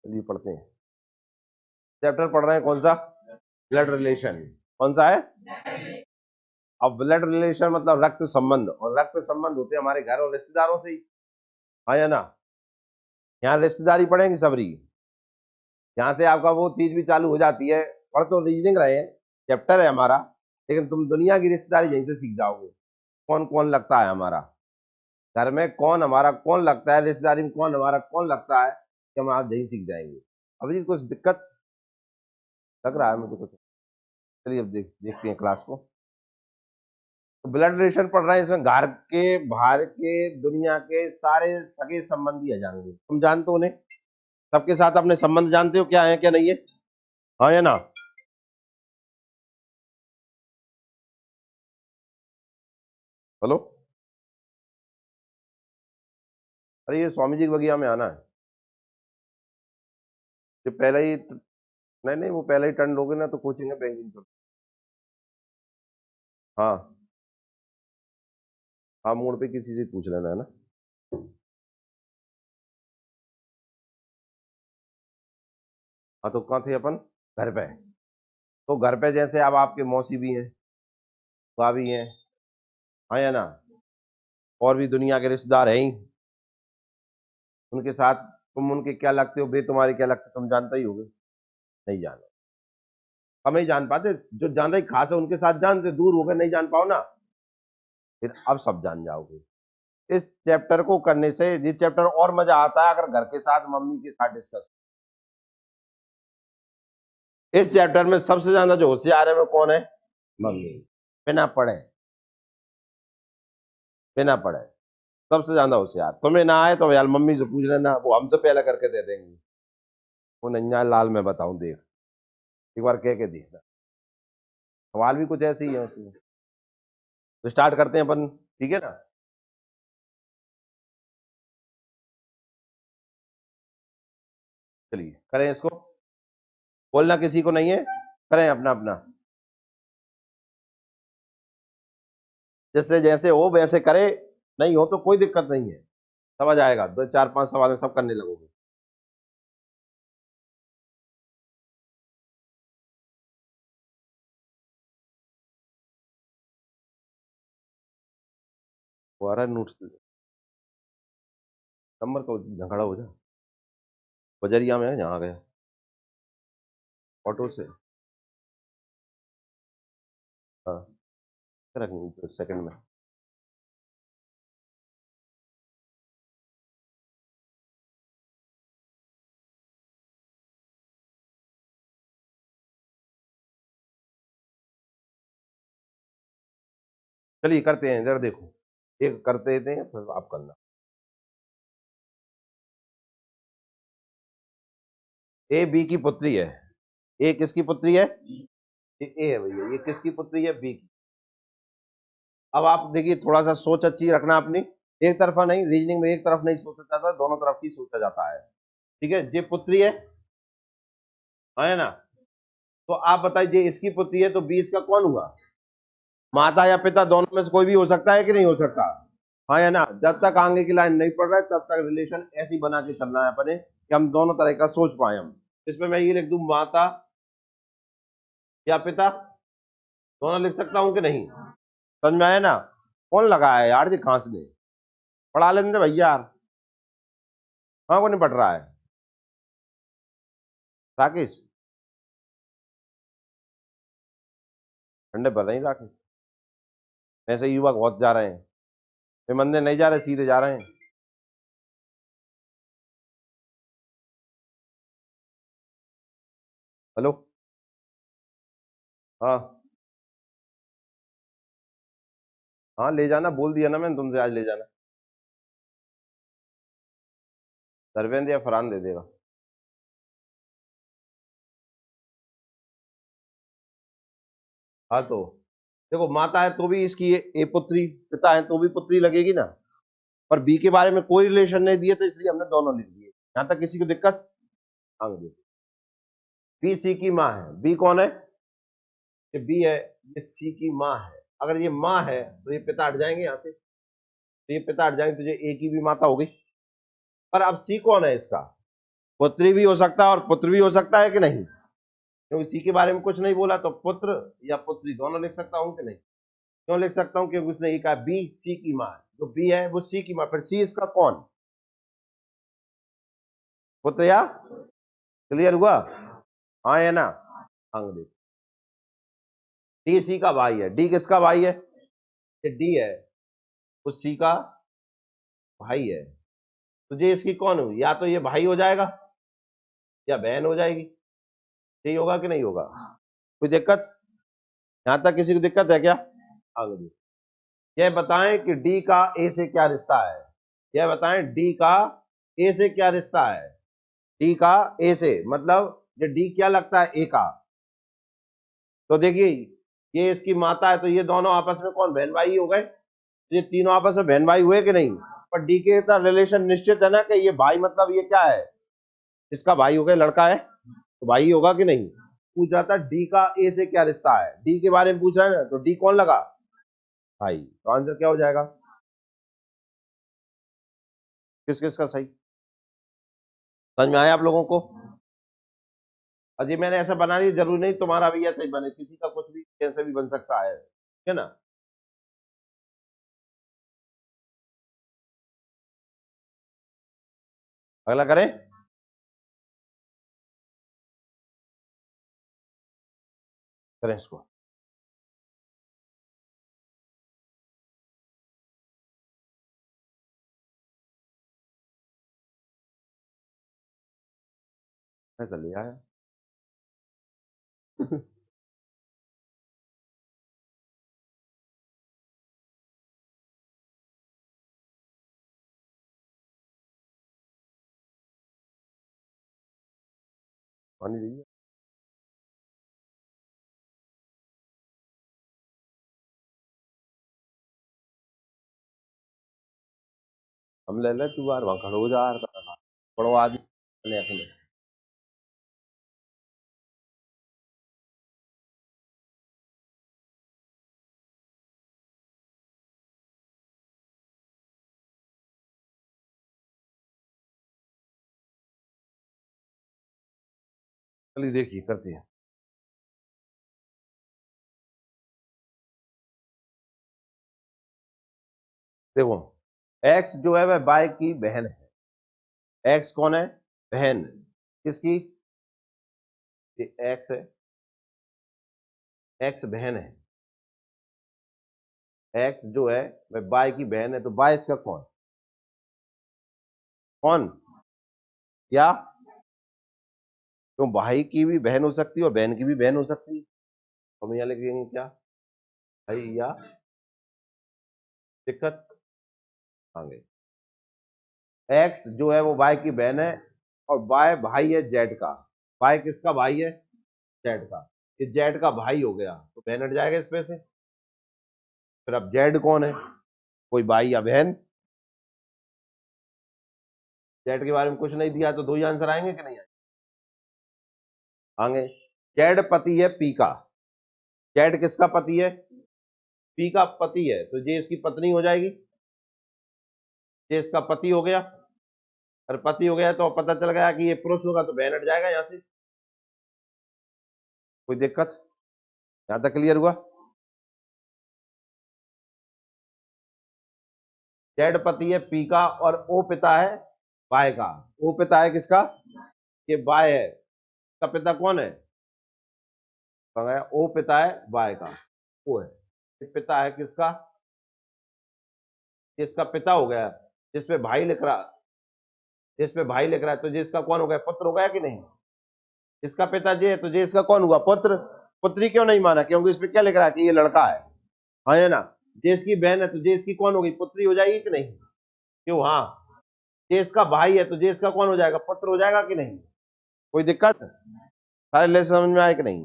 चलिए पढ़ते हैं। चैप्टर पढ़ रहे हैं कौन सा? Blood relation. कौन सा है? अब ब्लड रिलेशन मतलब रक्त संबंध, और रक्त संबंध होते हैं हमारे घर और रिश्तेदारों से ही। हाँ या ना? यहाँ रिश्तेदारी पढ़ेंगे सबरी। यहाँ से आपका वो चीज भी चालू हो जाती है। पढ़ तो रीजनिंग रहे हैं, चैप्टर है हमारा, लेकिन तुम दुनिया की रिश्तेदारी यहीं से सीख जाओगे। कौन कौन लगता है हमारा घर में, कौन हमारा कौन लगता है, रिश्तेदारी में कौन हमारा कौन लगता है, कि हम आज यही सीख जाएंगे। अभी कुछ दिक्कत लग रहा है मुझे कुछ? चलिए अब देखते हैं क्लास को। तो ब्लड रिलेशन पढ़ रहे हैं, इसमें घर के बाहर के दुनिया के सारे सगे संबंधी आ जाएंगे। तुम जानते हो उन्हें, सबके साथ अपने संबंध जानते हो क्या है क्या नहीं है? हाँ या ना? हेलो? अरे ये स्वामी जी के बगिया में आना है। ये पहले ही, नहीं नहीं, वो पहले ही टर्न लोगे ना तो कोचिंग है बैंकिंग। हाँ हाँ, मोड़ पे किसी से पूछ लेना है ना। हाँ तो कहाँ थे अपन? घर पे। तो घर पे जैसे अब आपके मौसी भी हैं, भाभी हैं, हाँ या ना, और भी दुनिया के रिश्तेदार हैं ही, उनके साथ तुम उनके क्या लगते हो, बे तुम्हारे क्या लगते हो, तुम जानते ही होगे। नहीं जाना, हम ही जान पाते, जो ज्यादा ही खास है उनके साथ जानते, दूर हो गए नहीं जान पाओ ना, फिर अब सब जान जाओगे। इस चैप्टर को करने से ये चैप्टर और मजा आता है अगर घर के साथ मम्मी के साथ डिस्कस। इस चैप्टर में सबसे ज्यादा जो होशियार है वो कौन है? मम्मी। बिना पढ़े, बिना पढ़े सबसे ज्यादा होशियार। तुम्हें ना आए तो यार मम्मी से पूछ लेना, वो हमसे पहले करके दे देंगी। वो नैया लाल मैं बताऊं, देख एक बार कह के देखना। सवाल भी कुछ ऐसे ही है उसमें। तो स्टार्ट करते हैं अपन, ठीक है ना? चलिए करें इसको। बोलना किसी को नहीं है, करें अपना अपना, जैसे जैसे हो वैसे करे। नहीं हो तो कोई दिक्कत नहीं है, समझ आएगा। दो चार पांच सवाल में सब करने लगोगे। वो आ रहा है नोट्स, नंबर तो झगड़ा हो जा। बजरिया में है जहाँ गया ऑटो से। हाँ, रखेंगे सेकंड में। चलिए करते हैं, जरा देखो, एक करते थे फिर आप करना। ए बी की पुत्री है। ए किसकी पुत्री है? ये ए है भैया, ये किसकी पुत्री है? बी की। अब आप देखिए, थोड़ा सा सोच अच्छी रखना अपनी, एक तरफा नहीं, रीजनिंग में एक तरफ नहीं सोचा जाता, दोनों तरफ ही सोचा जाता है। ठीक है, ये पुत्री है, हाँ है ना? तो आप बताइए, ये इसकी पुत्री है तो बी इसका कौन हुआ? माता या पिता दोनों में से कोई भी हो सकता है कि नहीं हो सकता? हाँ या ना? जब तक आगे की लाइन नहीं पढ़ रहा है तब तक रिलेशन ऐसी बना के चलना है अपने, कि हम दोनों तरह का सोच पाए हम। इसमें मैं ये लिख दूं, माता या पिता, दोनों लिख सकता हूं कि नहीं? समझ में आया ना? कौन लगा है यार जी खांसने? पढ़ा लेने दे भैया यार। हाँ, को नहीं पढ़ रहा है? राकेश, ठंडे पर नहीं राकेश, ऐसे युवक बहुत जा रहे हैं, वे मंदिर नहीं जा रहे, सीधे जा रहे हैं। हेलो? हाँ हाँ, ले जाना बोल दिया ना मैंने तुमसे, आज ले जाना। धर्मेंद्र या फरहान दे देगा। हाँ तो देखो, माता है तो भी इसकी ए पुत्री, पिता है तो भी पुत्री लगेगी ना। पर बी के बारे में कोई रिलेशन नहीं दिए तो इसलिए हमने दोनों लिख दिए। यहां तक किसी को दिक्कत? आगे बी सी की माँ है। बी कौन है? ये बी है, ये सी की माँ है। अगर ये माँ है तो ये पिता हट जाएंगे यहाँ से, तो ये पिता हट जाएंगे तो ये ए की भी माता हो गई। पर अब सी कौन है इसका? पुत्री भी हो सकता है और पुत्र भी हो सकता है कि नहीं, क्योंकि सी के बारे में कुछ नहीं बोला, तो पुत्र या पुत्री दोनों लिख सकता हूं कि नहीं? क्यों लिख सकता हूं? क्योंकि उसने ये कहा बी सी की मां है, जो बी है वो सी की मां, फिर सी इसका कौन? पुत्र या? क्लियर हुआ? हाँ या ना? अंग्रेज। डी सी का भाई है। डी किसका भाई है? ये डी है, वो सी का भाई है, तो ये इसकी कौन हुई? या तो ये भाई हो जाएगा या बहन हो जाएगी। यही होगा कि नहीं होगा? कोई दिक्कत? यहां तक किसी को दिक्कत है क्या? आगे यह बताएं कि डी का ए से क्या रिश्ता है। यह बताएं डी का ए से क्या रिश्ता है। डी का ए से मतलब ये डी क्या लगता है? ए का। तो देखिए ये इसकी माता है, तो ये दोनों आपस में कौन? बहन भाई हो गए। ये तीनों आपस में बहन भाई हुए कि नहीं? पर डी के साथ रिलेशन निश्चित है ना कि ये भाई, मतलब ये क्या है? इसका भाई हो गया, लड़का है तो भाई होगा कि नहीं? पूछ रहा था डी का ए से क्या रिश्ता है, डी के बारे में पूछ रहा है ना, तो डी कौन लगा? भाई। तो आंसर क्या हो जाएगा? किस किस का सही? समझ में आया आप लोगों को? अजी मैंने ऐसा बना दिया, जरूरी नहीं तुम्हारा भी ऐसा ही बने, किसी का कुछ भी कैसे भी बन सकता है, ठीक है ना? अगला करें। करें इसको। मैं कर लिया है। पानी दीजिए। हम ले ले, तू बार वहां खड़ो हो जा रहा था, पढ़ो आदमी ले अपने। चलिए देखिए करते हैं। देखो एक्स जो है वह बाय की बहन है। एक्स कौन है? बहन। किसकी? ये एक्स है, एक्स बहन है। एक्स जो है वह बाय की बहन है, तो बाय इसका कौन? कौन? क्या? तो भाई की भी बहन हो सकती है और बहन की भी बहन हो सकती है। हम यहाँ लिखेंगे क्या? भाई या? दिक्कत? आगे एक्स जो है वो बाय की बहन है और बाय भाई है जेड का। बाय किसका भाई है? जेड का। ये जेड का भाई हो गया, तो बहन हट जाएगा इसमें से। फिर अब जेड कौन है? कोई भाई या बहन। जेड के बारे में कुछ नहीं दिया, तो दो ही आंसर आएंगे कि नहीं आएंगे? जेड पति है पी का। जेड किसका पति है? पी का पति है, तो जे इसकी पत्नी हो जाएगी। जे इसका पति हो गया, और पति हो गया तो पता चल गया कि ये पुरुष होगा, तो बहन हट जाएगा यहां से। कोई दिक्कत? यहां तक क्लियर हुआ? जेड पति है पी का और ओ पिता है बाय का। ओ पिता है किसका? ये बाय है, का पिता कौन है? ओ पिता है बाय का, ओ है। ये पिता है किसका? इसका पिता हो गया, जिसपे भाई लिख रहा, जिसपे भाई लिख रहा है, तो जिसका कौन हो गया? पुत्र हो गया कि नहीं? इसका पिता जी है, तो जी इसका कौन हुआ? पुत्र। पुत्री क्यों नहीं माना? क्योंकि इस पे क्या लिख रहा है कि ये लड़का है। हाँ है ना? जे इसकी बहन है, तो जे इसकी कौन हो गई? पुत्री हो जाएगी कि नहीं? क्यों? हाँ। जे इसका भाई है, तो जे इसका कौन हो जाएगा? पुत्र हो जाएगा कि नहीं? कोई दिक्कत? सारे ले समझ में आए कि नहीं?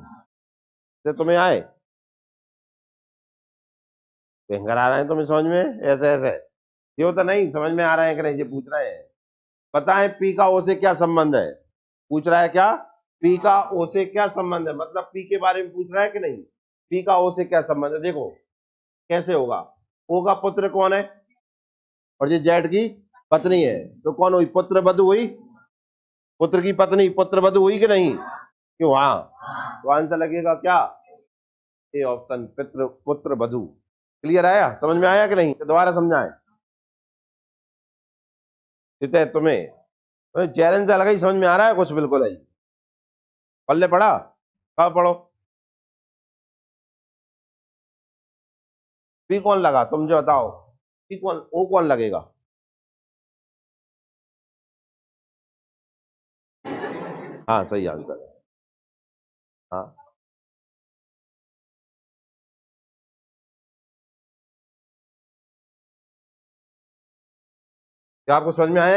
तो तुम्हें आए भयंकर आ रहे हैं तुम्हें समझ में? ऐसे ऐसे ये होता नहीं, समझ में आ रहा है कि नहीं ये पूछ रहे हैं। बताएं पी का ओ से क्या संबंध है? पूछ रहा है क्या? पी का ओ से क्या संबंध है, मतलब पी के बारे में पूछ रहा है कि नहीं? पी का ओ से क्या संबंध है? देखो कैसे होगा। ओ का पुत्र कौन है? और ये जेड की पत्नी है, तो कौन हुई? पुत्र वधु हुई। पुत्र की पत्नी, पुत्र वधु हुई कि नहीं? क्यों? हाँ, तो आंसर लगेगा क्या? ए ऑप्शन, पितृ पुत्र वधु। क्लियर आया? समझ में आया कि नहीं? तो दोबारा समझाएं। तुम्हें चैलेंज अलग ही समझ में आ रहा है कुछ? बिल्कुल है। पल्ले पढ़ा? कब पढ़ो? पी कौन लगा? तुम जो बताओ, पी कौन, ओ कौन लगेगा? हाँ, सही आंसर है। हाँ, क्या आपको समझ में आया?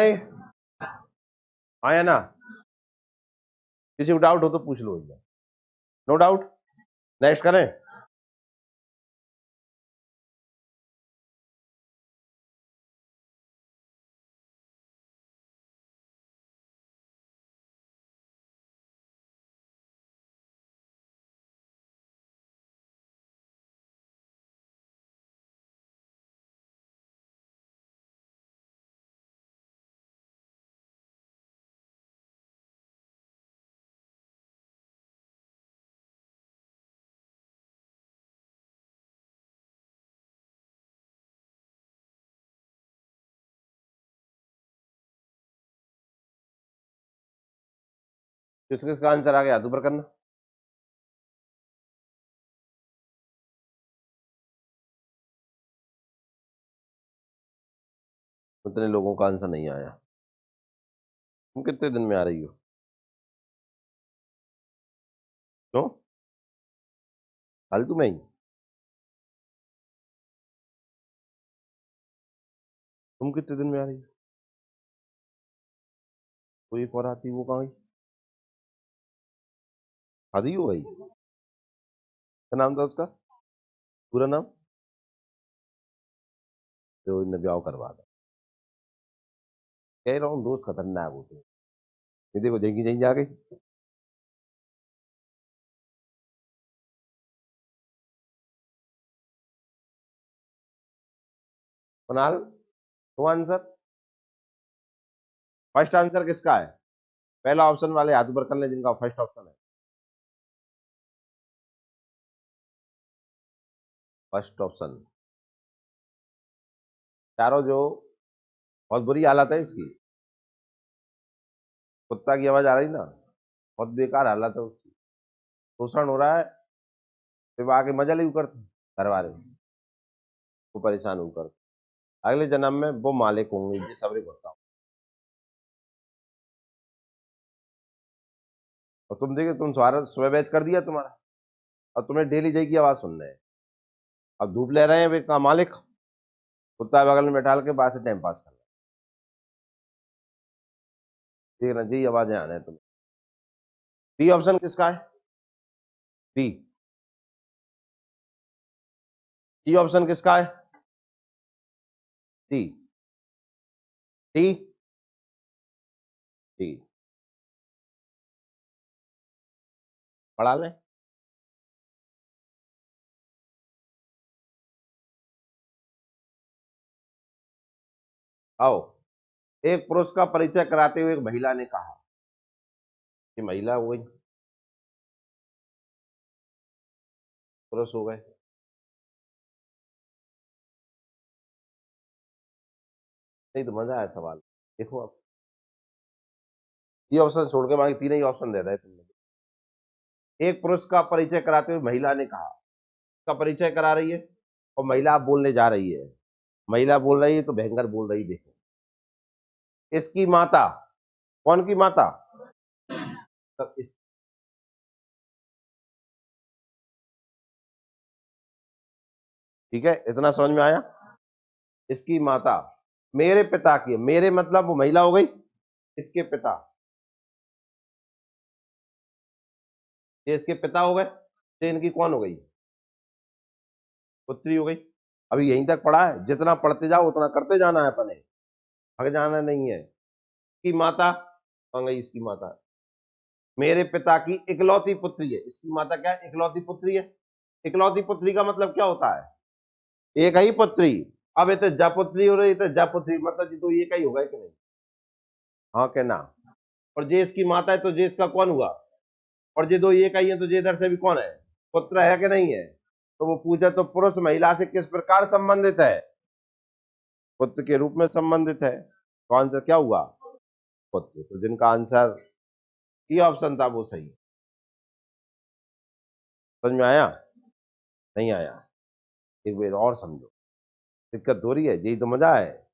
आया ना? किसी को डाउट हो तो पूछ लो। No doubt? नेक्स्ट करें? किस किस का आंसर आ गया? हाथ ऊपर करना। उतने लोगों का आंसर नहीं आया। तुम कितने दिन में आ रही हो? क्यों? फालतू में ही? तुम कितने दिन में आ रही हो? कोई एक और आती, वो कहाँ गई? आधी हो गई? क्या नाम था उसका? पूरा नाम? जो इन्हें ब्याह करवा दो। कह रहा हूँ दोस्त खतरनाक होते हैं। ये देखो, जंगी जंगी आ गई। कुणाल, तो आंसर, फर्स्ट आंसर किसका है? पहला ऑप्शन वाले हाथ ऊपर कर ले जिनका फर्स्ट ऑप्शन है। First option. चारों जो, बहुत बुरी हालत है इसकी। कुत्ता की आवाज आ रही ना? बहुत बेकार हालत है उसकी। शोषण हो रहा है। फिर आके मजा ले कर घर वाले को परेशान होकर। अगले जन्म में वो मालिक होंगे, ये सबरी बताओ। और तुम देखो, तुम सारा सुबह बैच कर दिया तुम्हारा, और तुम्हें डेली जय की आवाज सुनना है। अब धूप ले रहे हैं वे का मालिक, कुत्ता बगल में बैठा के पास से टाइम पास करना। देखना जी, आवाजें आने हैं तुम्हें। बी ऑप्शन किसका है? बी। सी ऑप्शन किसका है? सी। डी। डी। पढ़ा ले। आओ। एक पुरुष का परिचय कराते हुए एक महिला ने कहा, कि महिला हो गई, पुरुष हो गए। नहीं तो मजा आया सवाल। देखो अब, ये ऑप्शन छोड़ के बाकी तीन ही ऑप्शन दे रहे तुमने। एक पुरुष का परिचय कराते हुए महिला ने कहा, का परिचय करा रही है और महिला आप बोलने जा रही है। महिला बोल रही है तो भयंकर बोल रही, देखो। इसकी माता, कौन की माता? तब इस, ठीक है, इतना समझ में आया? इसकी माता मेरे पिता की, मेरे मतलब वो महिला हो गई, इसके पिता, ये इसके पिता हो गए, तो इनकी कौन हो गई? पुत्री हो गई। अभी यहीं तक पढ़ा है, जितना पढ़ते जाओ उतना करते जाना है अपने, आगे जाना नहीं है। इसकी माता कौन गई? इसकी माता मेरे पिता की इकलौती पुत्री है। इसकी माता क्या है? इकलौती पुत्री है। इकलौती पुत्री का मतलब क्या होता है? एक ही पुत्री। अब ये तो जपुत्री हो रही, तो जपुत्री मतलब जी तो एक ही होगा कि नहीं? हाँ के ना? और जे इसकी माता है तो जे इसका कौन हुआ, और जे दो एक आई है तो जे इधर से भी कौन है, पुत्र है कि नहीं है। तो वो पूछा तो पुरुष महिला से किस प्रकार संबंधित है, पुत्र के रूप में संबंधित है। तो आंसर क्या हुआ, पुत्र। तो जिनका आंसर ये ऑप्शन था वो सही है। समझ में आया, नहीं आया, एक बार और समझो, दिक्कत हो रही है, यही तो मजा है।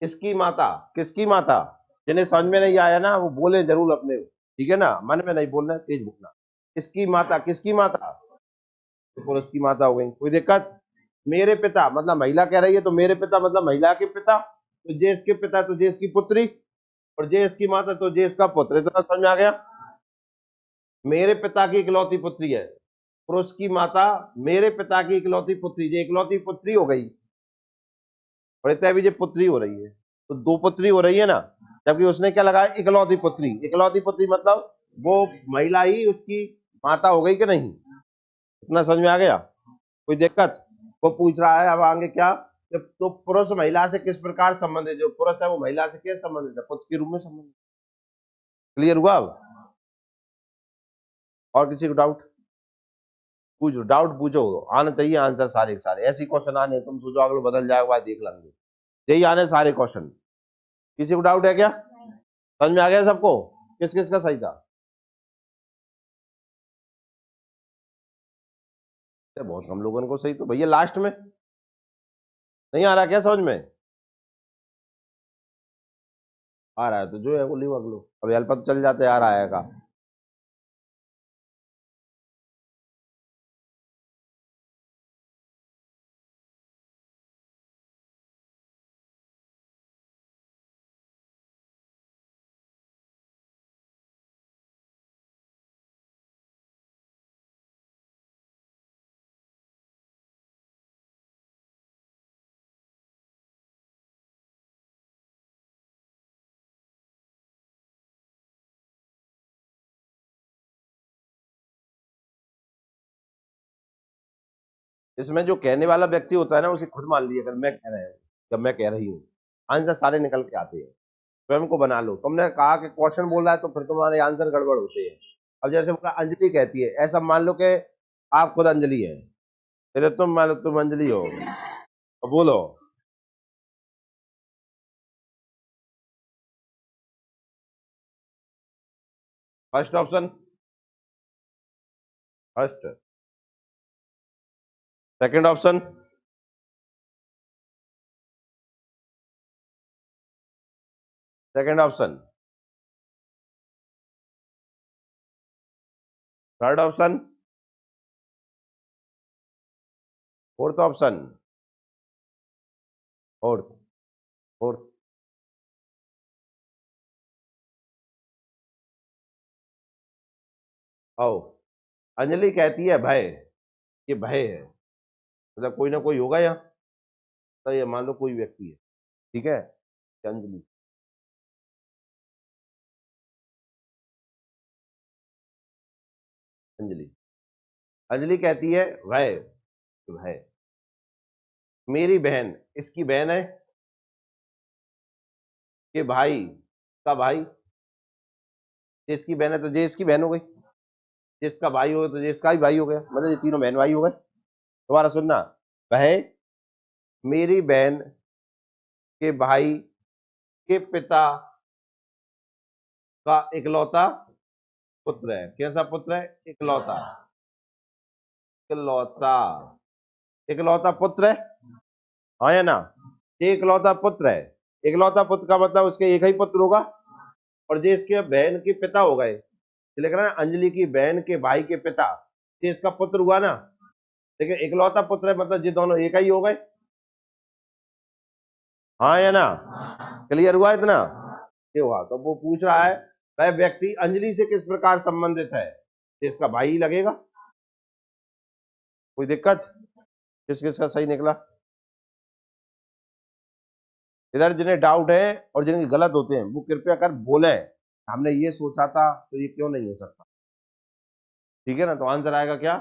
इसकी माता, किसकी माता, जिन्हें समझ में नहीं आया ना वो बोले जरूर अपने, ठीक है ना, मन में नहीं बोलना, तेज बोलना। इसकी माता, किसकी माता, तो पुरुष की माता हो गई, कोई दिक्कत। मेरे पिता मतलब महिला कह रही है, तो मेरे पिता मतलब महिला के पिता, तो जे इसके पिता तो जे इसकी पुत्री, और जे इसकी माता तो जे इसका पुत्र। इतना समझ में आ गया। मेरे पिता की इकलौती पुत्री है, पुरुष की माता मेरे पिता की इकलौती पुत्री, जे इकलौती पुत्री हो गई, और इतने अभी जो पुत्री हो रही है, तो दो पुत्री हो रही है ना, जबकि उसने क्या लगाया, इकलौती पुत्री। इकलौती पुत्री मतलब वो महिला ही उसकी माता हो गई कि नहीं। इतना समझ में आ गया, कोई दिक्कत। वो पूछ रहा है अब आगे क्या, तो पुरुष महिला से किस प्रकार संबंधित, जो पुरुष है वो महिला से कैसे संबंधित है, पुत्र के रूप में संबंधित। क्लियर हुआ अब, और किसी को डाउट, पूछो, डाउट पूछो, आना चाहिए आंसर सारे के सारे। ऐसी क्वेश्चन आने, तुम सोचो अगले बदल जाएगा बाद देख लेंगे, यही आने सारे क्वेश्चन। किसी को डाउट है क्या, समझ में आ गया सबको, किस किस का सही था। बहुत कम लोगों को सही, तो भैया लास्ट में नहीं आ रहा क्या समझ में, आ रहा है तो जो है वो लियो अगलो, अब हेल्प तो चल जाते आ रहा है का। इसमें जो कहने वाला व्यक्ति होता है ना उसे खुद मान लिया, अगर मैं कह रहा हूँ, जब मैं कह रही हूँ, आंसर सारे निकल के आते हैं। स्वयं को बना लो, तुमने कहा कि क्वेश्चन बोल रहा है तो फिर तुम्हारे आंसर गड़बड़ होते हैं। अब जैसे बोला अंजलि कहती है, ऐसा मान लो कि आप खुद अंजलि है, फिर तुम मान लो तुम अंजलि हो, अब बोलो। First option, first. Second option, second option. Third option, fourth option, fourth, fourth. आओ, अंजलि कहती है भय, ये भय है, मतलब कोई ना कोई होगा यहाँ, तो ये मान लो कोई व्यक्ति है, ठीक है, अंजलि। अंजलि, अंजलि कहती है भय, भय, मेरी बहन, इसकी बहन है कि भाई का भाई, जिसकी बहन है तो जे इसकी बहन हो गई, जिसका भाई हो तो जे इसका भी भाई हो गया, मतलब ये तीनों बहन भाई हो गए। दोबारा सुनना, वह मेरी बहन के भाई के पिता का इकलौता पुत्र है। कैसा पुत्र है, इकलौता, इकलौता, इकलौता पुत्र है, हाँ या ना, ये इकलौता पुत्र है। इकलौता पुत्र का मतलब उसके एक ही पुत्र होगा, और जो इसके बहन के पिता हो गए, लिख रहा है अंजलि की बहन के भाई के पिता, ये इसका पुत्र हुआ ना, लेकिन इकलौता पुत्र है मतलब ये दोनों एक ही हो गए, हाँ या ना, क्लियर हुआ इतना, ये हुआ। तो वो पूछ रहा है वह व्यक्ति अंजलि से किस प्रकार संबंधित है, तो इसका भाई ही लगेगा, कोई दिक्कत। किस किस का सही निकला, इधर जिन्हें डाउट है और जिनके गलत होते हैं वो कृपया कर बोले, हमने ये सोचा था तो ये क्यों नहीं हो सकता, ठीक है ना। तो आंसर आएगा क्या,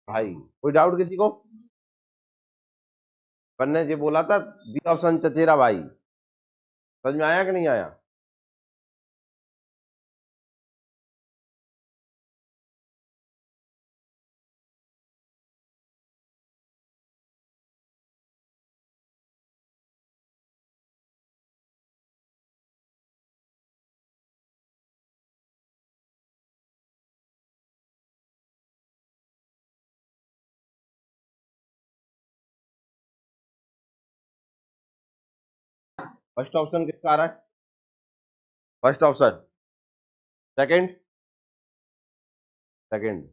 भाई। कोई डाउट किसी को, पन्ने जी बोला था बी ऑप्शन चचेरा भाई, समझ में आया कि नहीं आया। फर्स्ट ऑप्शन किसका आ रहा है? First option. Second? Second.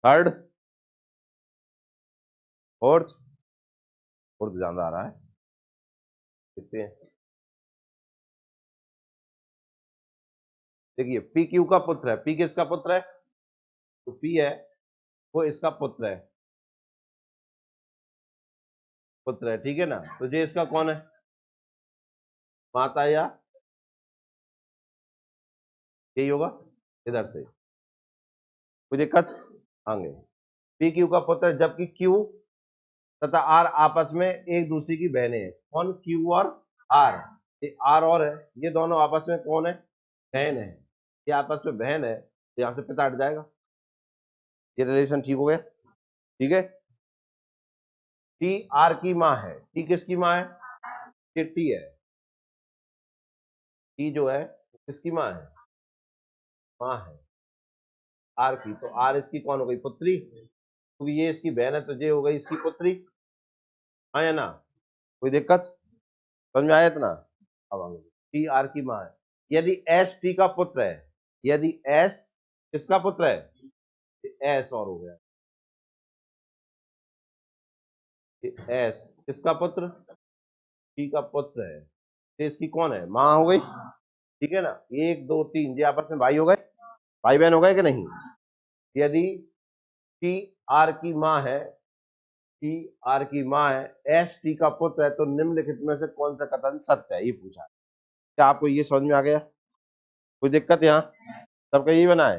Third? Fourth? Fourth ज्यादा आ रहा है। कितने हैं? देखिए, पी क्यू का पुत्र है। पी किसका पुत्र है? तो पी है वो इसका पुत्र है। पुत्र है, ठीक है ना। तो जे इसका कौन है? माता या यही होगा इधर से। कोई दिक्कत? आगे पी क्यू का पुत्र है, जबकि क्यू तथा आर आपस में एक दूसरे की बहनें हैं। कौन? क्यू और आर। ये आर और है, ये दोनों आपस में कौन है? बहन है। ये आपस में बहन है, तो यहां से पिता हट जाएगा। ये रिलेशन ठीक हो गया? ठीक है। टी आर की माँ है। टी किसकी माँ है? ये टी है। टी जो है वो किसकी माँ है? माँ है आर की। तो आर इसकी कौन हो गई? पुत्री। क्योंकि ये इसकी बहन है तो ये हो गई इसकी पुत्री। हाँ या ना? कोई दिक्कत? समझ में आया इतना? अब आगे टी आर की माँ है। यदि एस टी का पुत्र है, यदि एस किसका पुत्र है? एस और हो गया। एस किसका पुत्र? टी का पुत्र है। तो इसकी कौन है? माँ हो गई। ठीक है ना। एक दो तीन, ये आपस में भाई हो गए, भाई बहन हो गए कि नहीं? यदि टी आर की माँ है, टी आर की माँ है, एस टी का पुत्र है, तो निम्नलिखित में से कौन सा कथन सत्य है, ये पूछा है। क्या आपको ये समझ में आ गया? कोई दिक्कत यहाँ? सबका यही बना है?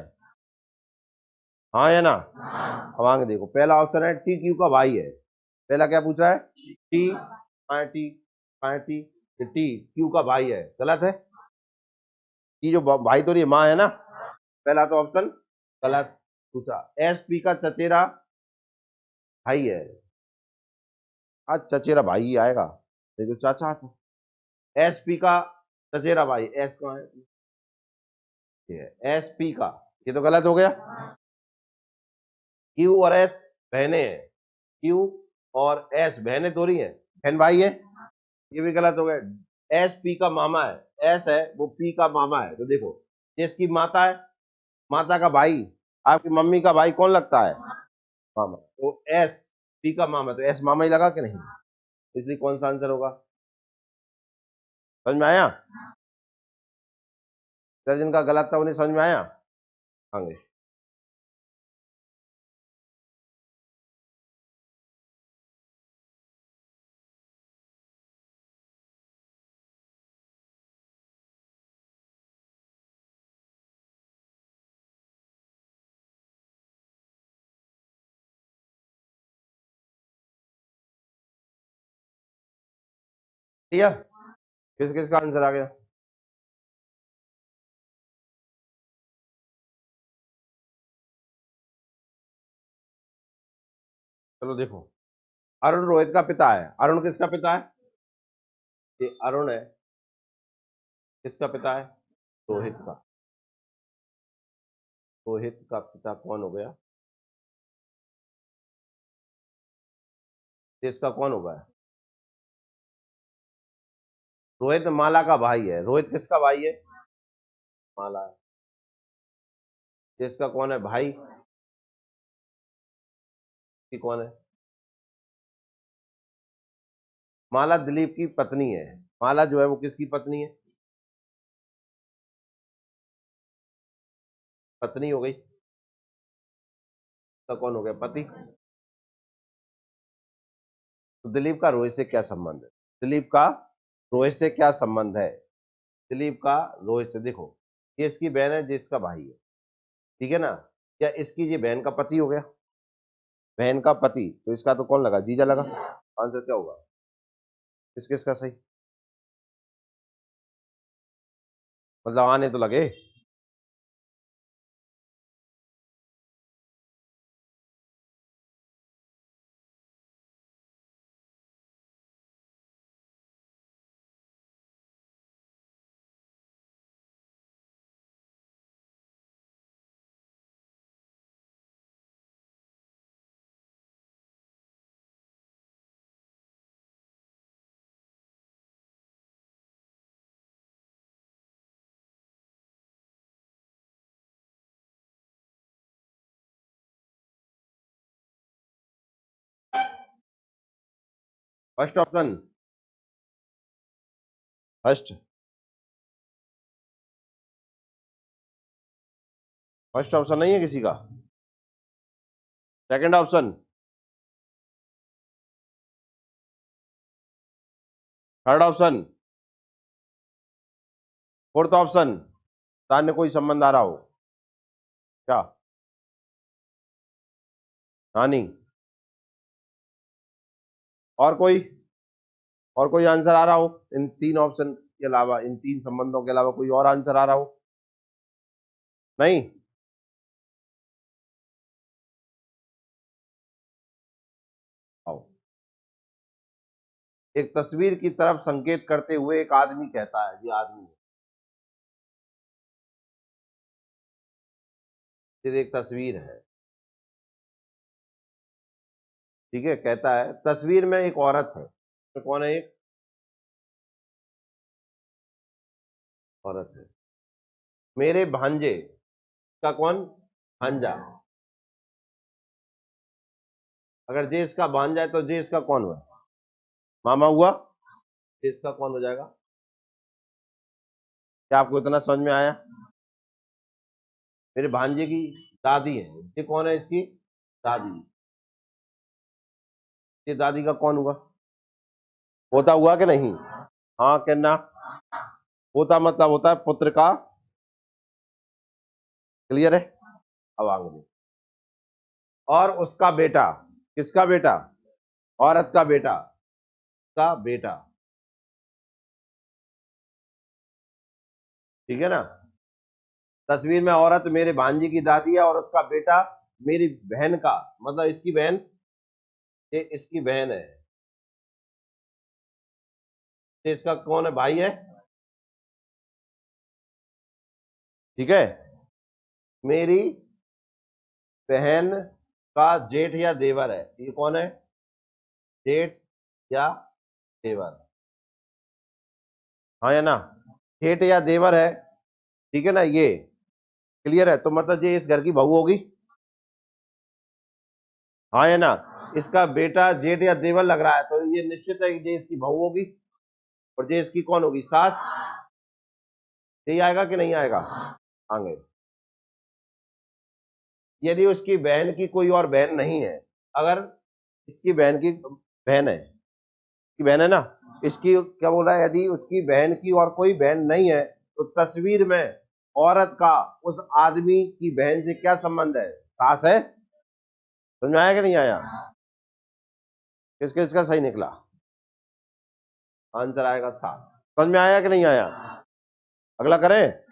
हाँ या ना? अब आगे देखो, पहला ऑप्शन है टी क्यू का भाई है। पहला क्या पूछा है? T T T T Q का भाई है। गलत है। टी जो भाई तो ये माँ है ना। पहला तो ऑप्शन गलत पूछा। एस पी का चचेरा भाई है। आज चचेरा भाई ही आएगा, नहीं तो चाचा आता। एस पी का चचेरा भाई, एस कहाँ है? ये एस पी का, ये तो गलत हो गया। क्यू और एस बहने हैं। क्यू और एस बहने थोड़ी हैं, बहन भाई है। ये भी गलत हो गया। एस पी का मामा है। एस है वो पी का मामा है। तो देखो, ये इसकी माता है, माता का भाई। आपकी मम्मी का भाई कौन लगता है? मामा। तो एस पी का मामा, तो एस मामा ही लगा कि नहीं? इसलिए कौन सा आंसर होगा? समझ में आया? सर जिनका गलत था उन्हें समझ में आया? आगे ठीक है। किस किस का आंसर आ गया? चलो देखो, अरुण रोहित का पिता है। अरुण किसका पिता है? ये अरुण है, किसका पिता है? रोहित का। रोहित का पिता कौन हो गया? ये इसका कौन होगा? रोहित माला का भाई है। रोहित किसका भाई है? माला है। ये इसका कौन है भाई? की कौन है? माला दिलीप की पत्नी है। माला जो है वो किसकी पत्नी है? पत्नी हो गई। इसका कौन हो गया? पति। तो दिलीप का रोहित से क्या संबंध है? दिलीप का रोहित से क्या संबंध है? दिलीप का रोहित से, देखो, ये इसकी बहन है, जिसका भाई है। ठीक है ना। क्या इसकी ये बहन का पति हो गया? बहन का पति, तो इसका तो कौन लगा? जीजा लगा। आंसर क्या होगा? किस किसका सही? मतलब आने तो लगे। First option, first first option नहीं है किसी का? Second option, third option, fourth option, सामने कोई संबंध आ रहा हो क्या? हाँ नहीं, और कोई आंसर आ रहा हो इन तीन ऑप्शन के अलावा, इन तीन संबंधों के अलावा कोई और आंसर आ रहा हो? नहीं? आओ, एक तस्वीर की तरफ संकेत करते हुए एक आदमी कहता है, ये आदमी है, ये एक तस्वीर है, ठीक है, कहता है तस्वीर में एक औरत है, तो कौन है? एक औरत है, मेरे भांजे का कौन? भांजा। अगर जे इसका भांजा है तो जे इसका कौन हुआ? मामा हुआ। जे इसका कौन हो जाएगा? क्या आपको इतना समझ में आया? मेरे भांजे की दादी है, ये कौन है? इसकी दादी। ये दादी का कौन हुआ? पोता हुआ कि नहीं? हाँ कि ना? पोता मतलब होता है पुत्र का, क्लियर है? अब आगे, और उसका बेटा, किसका बेटा? औरत का बेटा, का बेटा, ठीक है ना? तस्वीर में औरत मेरे भांजी की दादी है और उसका बेटा मेरी बहन का, मतलब इसकी बहन, ये इसकी बहन है, ये इसका कौन है? भाई है, ठीक है? मेरी बहन का जेठ या देवर है, ये कौन है? जेठ या देवर, हाँ या ना? जेठ या देवर है, ठीक है ना? ये क्लियर है? तो मतलब ये इस घर की बहू होगी, हाँ या ना? इसका बेटा जेठ या देवर लग रहा है, तो ये निश्चित है कि ये इसकी बहू होगी, और ये इसकी कौन होगी? सास। यही आएगा कि नहीं आएगा? आगे, यदि उसकी बहन की कोई और बहन नहीं है, अगर इसकी बहन की बहन है, इसकी बहन है ना, इसकी क्या बोल रहा है? यदि उसकी बहन की और कोई बहन नहीं है, तो तस्वीर में औरत का उस आदमी की बहन से क्या संबंध है? सास है। समझ में आया कि नहीं आया? किसके इसका सही निकला? आंसर आएगा सास। समझ में आया कि नहीं आया? अगला करें?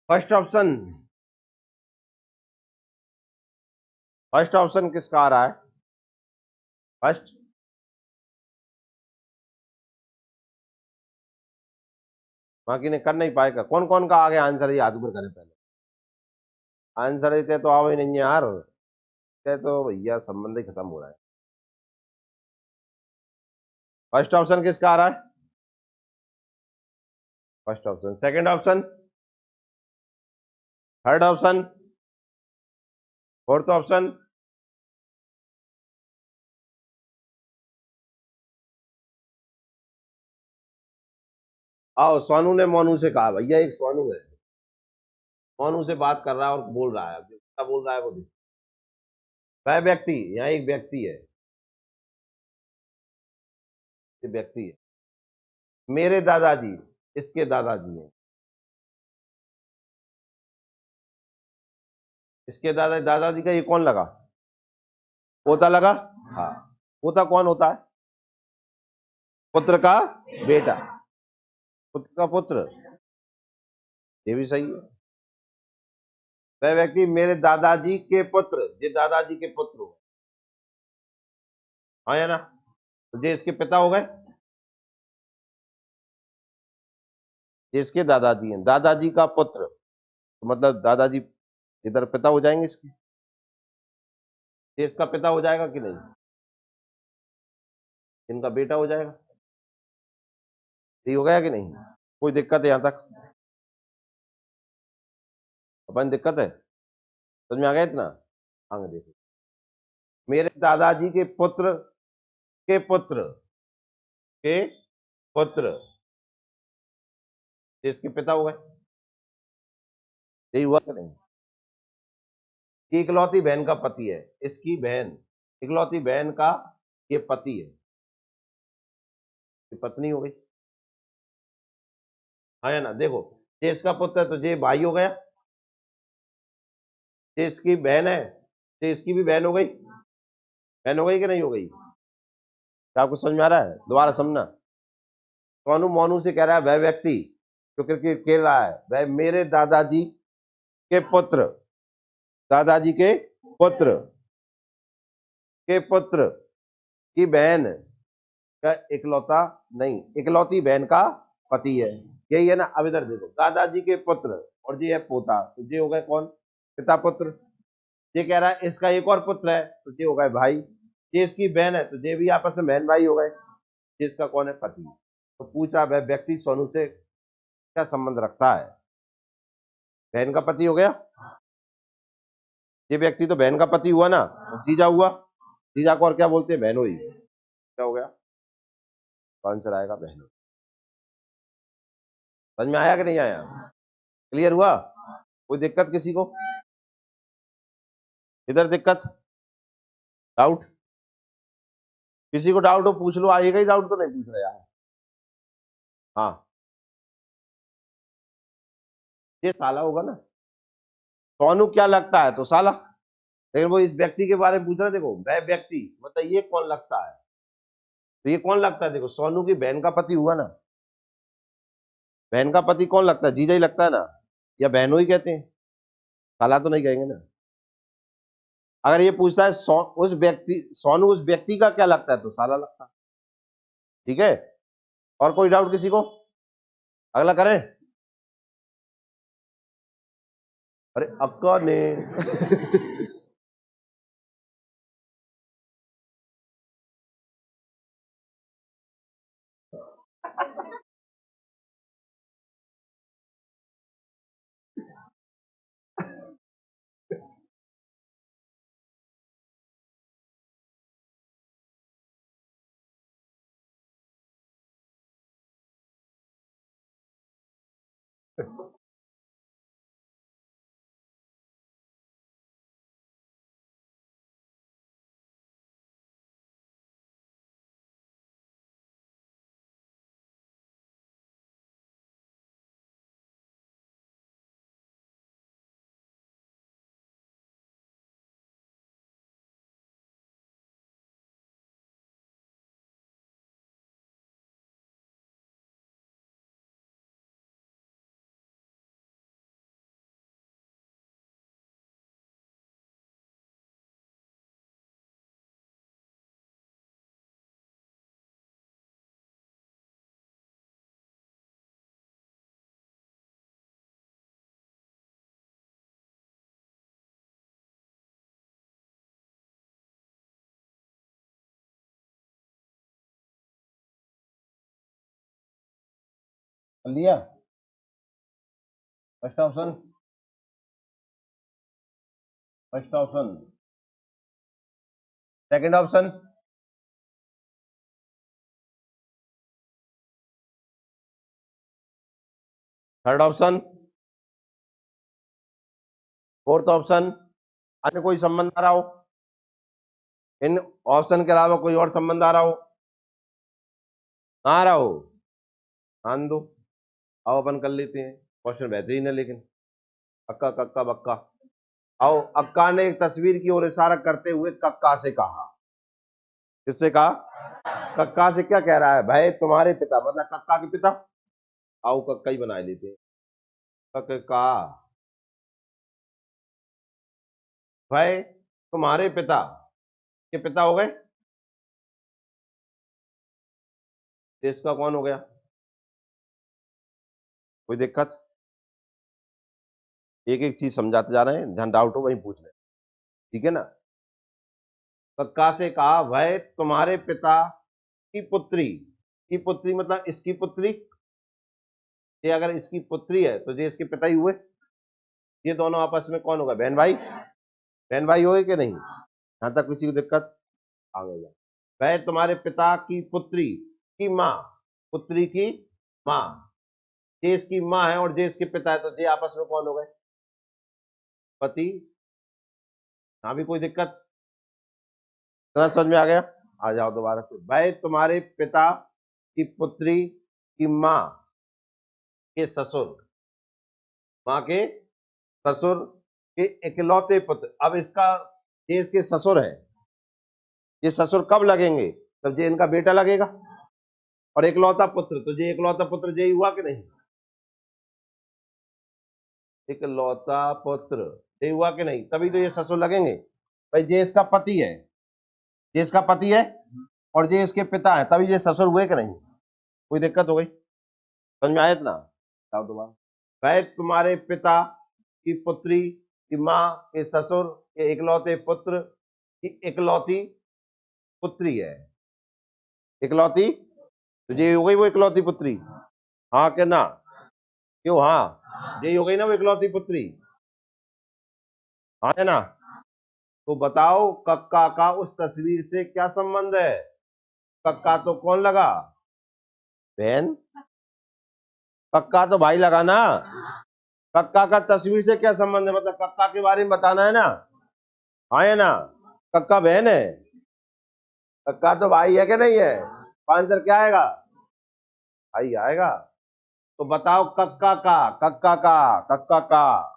फर्स्ट ऑप्शन, फर्स्ट ऑप्शन किसका आ रहा है? फर्स्ट, बाकी ने कर नहीं पाएगा। कौन कौन का आ गया आंसर? ये हाथ ऊपर करें पहले। आंसर देते तो आओ ही नहीं है यार, ये तो भैया संबंध ही खत्म हो रहा है। फर्स्ट ऑप्शन किसका आ रहा है? First option. Second option, third option, fourth option, आओ। सोनू ने मोनू से कहा, भैया एक सोनू है, मोनू से बात कर रहा है और बोल रहा है, जो क्या बोल रहा है वो देखो। वह व्यक्ति, यहाँ एक व्यक्ति है, ये व्यक्ति है। मेरे दादाजी, इसके दादाजी हैं, इसके दादाजी का ये कौन लगा? पोता लगा। हाँ, पोता कौन होता है? पुत्र का बेटा, पुत्र का पुत्र, ये भी सही है। वह व्यक्ति मेरे दादाजी के पुत्र, ये दादाजी के पुत्र हो, हाँ या ना? तो ये इसके पिता हो गए, ये इसके दादाजी हैं, दादाजी का पुत्र, तो मतलब दादाजी इधर पिता हो जाएंगे इसके, ये इसका पिता हो जाएगा कि नहीं? इनका बेटा हो जाएगा। ये हो गया कि नहीं? कोई दिक्कत है यहां तक? अपन दिक्कत है, समझ में आ गया इतना? आगे देखो, मेरे दादाजी के पुत्र के पुत्र के पुत्र, ये इसके पिता हो गए, यही हुआ कि नहीं? कि इकलौती बहन का पति है, इसकी बहन, इकलौती बहन का ये पति है, ये पत्नी हो गई, हाँ या ना? देखो, ये इसका पुत्र है तो ये भाई हो गया, ये इसकी बहन है तो इसकी भी बहन हो गई, बहन हो गई कि नहीं हो गई? क्या आपको समझ में आ रहा है? दोबारा समझना। सोनू मोनू से कह रहा है वह व्यक्ति जो क्रिकेट खेल रहा है, वह मेरे दादाजी के पुत्र, दादाजी के पुत्र के पुत्र की बहन का इकलौता, नहीं, इकलौती बहन का पति है, यही है ना? अब इधर देखो, दादाजी के पुत्र और ये है पोता, तो ये हो गए कौन? पिता पुत्र। ये कह रहा है इसका एक और पुत्र है, तो ये हो गए भाई। ये इसकी बहन है तो ये भी आपस में बहन भाई हो गए। ये इसका कौन है? पति। तो पूछा वह व्यक्ति सोनू से क्या संबंध रखता है? बहन का पति हो गया, ये व्यक्ति तो बहन का पति हुआ ना, तो जीजा हुआ, जीजा को और क्या बोलते हैं? बहनोई। क्या हो गया? आंसर आएगा बहनोई। समझ में आया कि नहीं आया? क्लियर हुआ? कोई दिक्कत किसी को? इधर दिक्कत, डाउट? किसी को डाउट हो पूछ लो, आएगा ही डाउट तो नहीं पूछ रहे यार। हाँ, ये साला होगा ना, सोनू क्या लगता है? तो साला। लेकिन वो इस व्यक्ति के बारे में पूछ रहा है, देखो वह व्यक्ति मतलब ये कौन लगता है, तो ये कौन लगता है? देखो, सोनू की बहन का पति हुआ ना, बहन का पति कौन लगता है? जीजा ही लगता है ना, या बहनों ही कहते हैं, साला तो नहीं कहेंगे ना। अगर ये पूछता है उस व्यक्ति, सोनू उस व्यक्ति का क्या लगता है, तो साला लगता है। ठीक है? और कोई डाउट किसी को? अगला करें? अरे अक्का ने लिया first option. First option. Second option. Third option. Fourth option. अन्य कोई संबंध आ रहा हो, इन ऑप्शन के अलावा कोई और संबंध आ रहा हो, आ रहा हो आन दो। आओ अपन कर लेते हैं, क्वेश्चन बेहतरीन है लेकिन। अक्का कक्का बक्का। आओ, अक्का ने एक तस्वीर की ओर इशारा करते हुए कक्का से कहा। किससे कहा? कक्का से क्या कह रहा है? भाई तुम्हारे पिता, मतलब कक्का के पिता। आओ कक्का ही बना लेते हैं। कक्का, भाई तुम्हारे पिता के पिता हो गए, देश का कौन हो गया? कोई दिक्कत? एक एक चीज समझाते जा रहे हैं, ध्यान डाउट हो वहीं पूछ ले, ठीक है ना। कक्का से कहा, भाई तुम्हारे पिता की पुत्री, की पुत्री मतलब इसकी पुत्री, ये अगर इसकी पुत्री है तो ये इसके पिता ही हुए। ये दोनों आपस में कौन होगा? बहन भाई। बहन भाई होए कि नहीं? यहां तक किसी को दिक्कत? आगे जा। वह तुम्हारे पिता की पुत्री की माँ, पुत्री की माँ, जे इसकी माँ है और जे इसके पिता है, तो जे आपस में कौन हो गए? पति। यहां भी कोई दिक्कत? इतना समझ में आ गया? आ जाओ दोबारा से। भाई तुम्हारे पिता की पुत्री की माँ के ससुर, माँ के ससुर के इकलौते पुत्र। अब इसका, ये इसके ससुर है, ये ससुर कब लगेंगे? तब ये इनका बेटा लगेगा। और इकलौता पुत्र, तो ये इकलौता पुत्र ये हुआ कि नहीं? इकलौता पुत्र ये हुआ कि नहीं? तभी तो ये ससुर लगेंगे। भाई ये इसका पति है, ये इसका पति है और ये इसके पिता है, तभी ये ससुर हुए कि नहीं? कोई दिक्कत हो गई? समझ में आया इतना? बताओ दोबारा। भाई तुम्हारे पिता की पुत्री की माँ के ससुर के इकलौते पुत्र की इकलौती पुत्री है, इकलौती, तो ये हो गई वो इकलौती पुत्री। हाँ कि ना? क्यों हाँ? ये हो गई ना वो इकलौती पुत्री, हाँ है ना? तो बताओ कक्का का उस तस्वीर से क्या संबंध है? कक्का तो कौन लगा? बहन। कक्का तो भाई लगा ना। कक्का का तस्वीर से क्या संबंध है? मतलब कक्का के बारे में बताना है ना, हाँ है ना? कक्का बहन है, कक्का तो भाई है कि नहीं है? आंसर क्या आएगा? भाई आएगा। तो बताओ कक्का का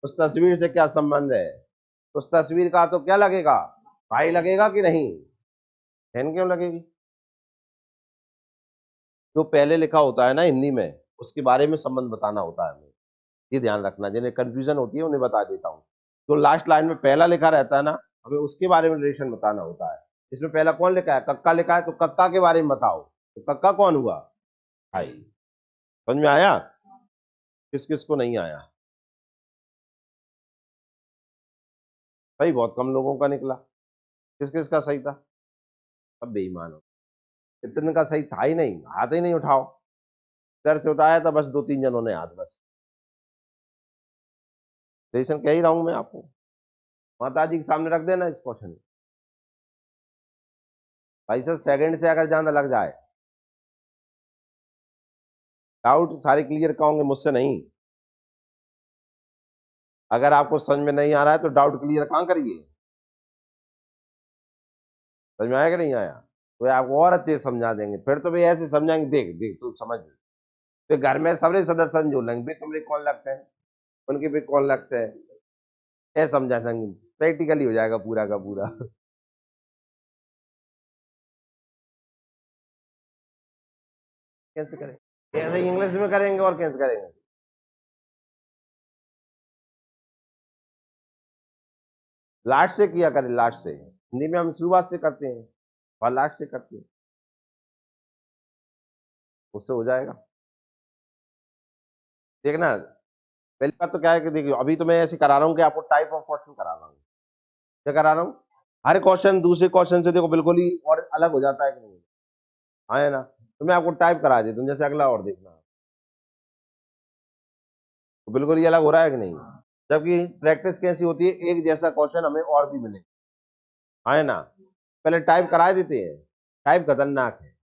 उस तस्वीर से क्या संबंध है? उस तस्वीर का तो क्या लगेगा? भाई लगेगा कि नहीं? बहन क्यों लगेगी? जो पहले लिखा होता है ना हिंदी में, उसके बारे में संबंध बताना होता है हमें, ये ध्यान रखना। जिन्हें कंफ्यूजन होती है उन्हें बता देता हूँ। जो लास्ट लाइन में पहला लिखा रहता है ना, हमें उसके बारे में रिलेशन बताना होता है। इसमें पहला कौन लिखा है? कक्का लिखा है, तो कक्का के बारे में बताओ। तो कक्का कौन हुआ? भाई। समझ में आया? किस किस को नहीं आया? भाई बहुत कम लोगों का निकला। किस किस का सही था? सब बेईमान हो। इतने का सही था ही नहीं, हाथ ही नहीं उठाओ। सर से उठाया था बस 2-3 जनों ने हाथ, बस। रिलेशन कह ही रहा हूं मैं आपको। माता जी के सामने रख देना इस क्वेश्चन। भाई सर सेकंड से अगर ज्यादा लग जाए, डाउट सारे क्लियर कहोगे, मुझसे नहीं। अगर आपको समझ में नहीं आ रहा है तो डाउट क्लियर कहां करिए? समझ में आया कि नहीं आया? तो आपको और अच्छे से समझा देंगे, फिर तो भाई ऐसे समझाएंगे, देख देख तू समझ। फिर घर में सारे सदस्य जोड़ लेंगे, भाई तुम्हारे कौन लगते हैं, उनके भी कौन लगते हैं, ऐसे समझा देंगे। प्रैक्टिकली हो जाएगा पूरा का पूरा। कैसे करें? कैसे इंग्लिश में करेंगे और कैसे करेंगे? लास्ट से किया करें, लास्ट से। हिंदी में हम शुरुआत से करते हैं और लास्ट से करते हैं, उससे हो जाएगा। देखना, पहली बात तो क्या है कि देखिए, अभी तो मैं ऐसे करा रहा हूँ कि आपको टाइप ऑफ क्वेश्चन करा रहा हूँ। क्या करा रहा हूँ? हर क्वेश्चन दूसरे क्वेश्चन से देखो बिल्कुल ही और अलग हो जाता है कि नहीं? हाँ है ना? तो मैं आपको टाइप करा देता हूँ, जैसे अगला और देखना, तो बिल्कुल ही अलग हो रहा है कि नहीं? जबकि प्रैक्टिस कैसी होती है, एक जैसा क्वेश्चन हमें और भी मिले, है ना। पहले टाइप करा देते हैं, टाइप खतरनाक है।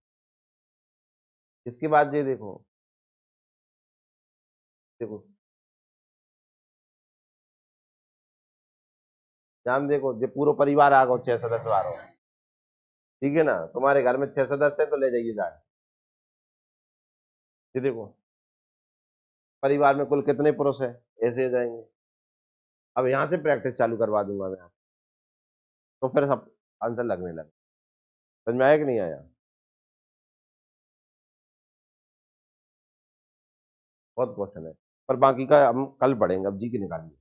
इसके बाद ये देखो, देखो ध्यान देखो, जो पूरा परिवार आ गो, 6 सदस्य आ रहो, ठीक है ना, तुम्हारे घर में 6 सदस्य है तो ले जाइए जाए। ये देखो परिवार में कुल कितने पुरुष है, ऐसे हो जाएंगे। अब यहां से प्रैक्टिस चालू करवा दूंगा मैं, तो फिर सब आंसर लगने लगे। समझ में आया कि नहीं आया? बहुत क्वेश्चन है, पर बाकी का हम कल पढ़ेंगे, अब जी की निकालिए।